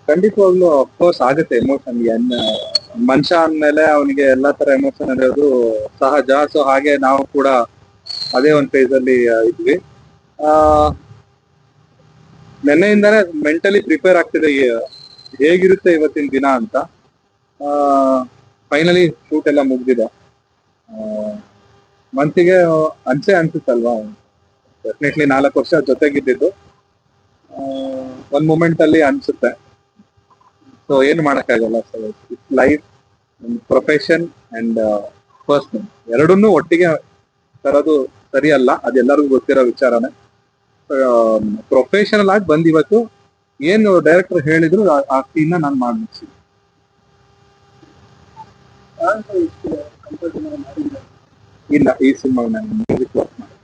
ಖಂಡಿತವಾಗ್ಲೂ ಅಫ್ಕೋರ್ಸ್ ಆಗುತ್ತೆ ಎಮೋಷನ್. ಮನುಷ್ಯ ಅಂದ್ಮೇಲೆ ಅವನಿಗೆ ಎಲ್ಲಾ ತರ ಎಮೋಷನ್ ಇರೋದು ಸಹಜ. ಸೊ ಹಾಗೆ ನಾವು ಕೂಡ ಅದೇ ಒಂದ್ ಫೇಸ್ ಅಲ್ಲಿ ಇದ್ವಿ. ಆ ನೆನ್ನೆಯಿಂದಾನೇ ಮೆಂಟಲಿ ಪ್ರಿಪೇರ್ ಆಗ್ತಿದೆ ಹೇಗಿರುತ್ತೆ ಇವತ್ತಿನ ದಿನ ಅಂತ. ಫೈನಲಿ ಶೂಟ್ ಎಲ್ಲ ಮುಗ್ದಿದೆ. ಮನ್ಸಿಗೆ ಅನ್ಸುತ್ತಲ್ವಾ, ಡೆಫಿನೆಟ್ಲಿ 4 ವರ್ಷ ಜೊತೆಗಿದ್ದಿದ್ದು ಒಂದ್ ಮೂಮೆಂಟ್ ಅಲ್ಲಿ ಅನ್ಸುತ್ತೆ. ಸೊ ಏನ್ ಮಾಡಕ್ಕಾಗಲ್ಲ. So it's life, profession and personal ಎರಡನ್ನೂ ಒಟ್ಟಿಗೆ ತರೋದು ಸರಿ ಅಲ್ಲ, ಅದೆಲ್ಲರಿಗೂ ಗೊತ್ತಿರೋ ವಿಚಾರನೇ. ಪ್ರೊಫೆಷನಲ್ ಆಗಿ ಬಂದ್ ಇವತ್ತು ಏನು ಡೈರೆಕ್ಟರ್ ಹೇಳಿದ್ರು ಆ ಸೀನ್ ನಾನು ಮಾಡ್ಬಿಡ್ತೀನಿ. ಇಲ್ಲ, ಈ ಸಿನಿಮಾ ನಾನು ಮ್ಯೂಸಿಕ್ ವರ್ಕ್ ಮಾಡಿ